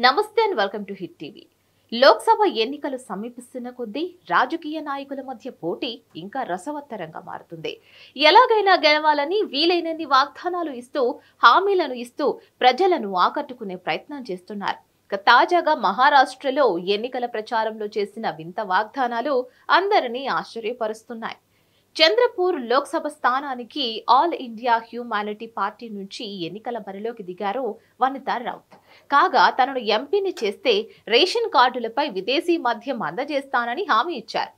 నమస్తే and welcome to hit TV. Lok Sabha ఎన్నికలు సమీపిస్తున్న కొద్దీ రాజకీయ నాయకుల మధ్య పోటీ ఇంకా రసవత్తరంగా మారుతుంది. ఎలాగైనా గెలవాలని వీలైనన్ని వాగ్దానాలు ఇస్తూ హామీలను ఇస్తూ ప్రజలను ఆకట్టుకునే ప్రయత్నం చేస్తున్నారు. తాజాగా మహారాష్ట్రలో ఎన్నికల ప్రచారంలో చేసిన వింత వాగ్దానాలు అందరినీ ఆశ్చర్యపరుస్తున్నాయి. చంద్రపూర్ లోక్సభ స్థానానికి ఆల్ ఇండియా హ్యూమానిటీ పార్టీ నుంచి ఎన్నికల బరిలోకి దిగారు వనితా రౌత్. కాగా తనను ఎంపీని చేస్తే రేషన్ కార్డులపై విదేశీ మద్యం అందజేస్తానని హామీ ఇచ్చారు.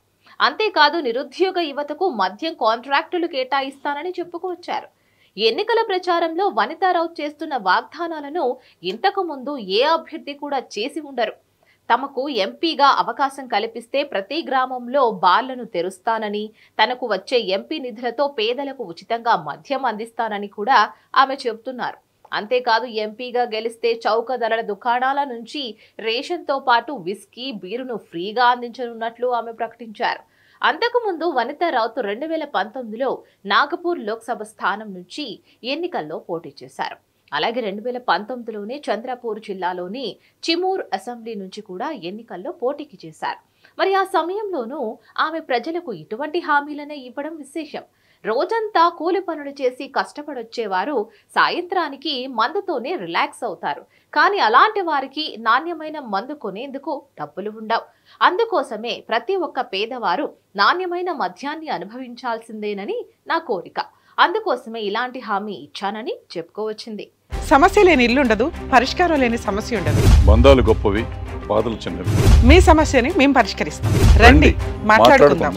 అంతేకాదు నిరుద్యోగ యువతకు మద్యం కాంట్రాక్టులు కేటాయిస్తానని చెప్పుకొచ్చారు. ఎన్నికల ప్రచారంలో వనితా రౌత్ చేస్తున్న వాగ్దానాలను ఇంతకు ముందు ఏ అభ్యర్థి కూడా చేసి ఉండరు. తమకు ఎంపీగా అవకాశం కల్పిస్తే ప్రతి గ్రామంలో బార్లను తెరుస్తానని, తనకు వచ్చే ఎంపీ నిధులతో పేదలకు ఉచితంగా మద్యం అందిస్తానని కూడా ఆమె చెబుతున్నారు. అంతేకాదు ఎంపీగా గెలిస్తే చౌక ధరల దుకాణాల నుంచి రేషన్తో పాటు విస్కీ, బీరును ఫ్రీగా అందించనున్నట్లు ఆమె ప్రకటించారు. అంతకుముందు వనితా రౌత్ 2019లో నాగపూర్ లోక్సభ స్థానం నుంచి ఎన్నికల్లో పోటీ చేశారు. అలాగే 2019లోనే చంద్రపూర్ జిల్లాలోని చిమూర్ అసెంబ్లీ నుంచి కూడా ఎన్నికల్లో పోటీకి చేశారు. మరి ఆ సమయంలోనూ ఆమె ప్రజలకు ఇటువంటి హామీలనే ఇవ్వడం విశేషం. రోజంతా కూలి పనులు చేసి కష్టపడొచ్చేవారు సాయంత్రానికి మందుతోనే రిలాక్స్ అవుతారు. కానీ అలాంటి వారికి నాణ్యమైన మందు కొనేందుకు డబ్బులు ఉండవు. అందుకోసమే ప్రతి ఒక్క పేదవారు నాణ్యమైన మద్యాన్ని అనుభవించాల్సిందేనని నా కోరిక. అందుకోసమే ఇలాంటి హామీ ఇచ్చానని చెప్పుకోవచ్చింది. సమస్య లేని ఇల్లు ఉండదు, పరిష్కారం లేని సమస్య ఉండదు. బంధాలు గొప్పవి, బాధలు చిన్నవి. మీ సమస్యని మేము పరిష్కరిస్తాం. రండి మాట్లాడుకుందాం.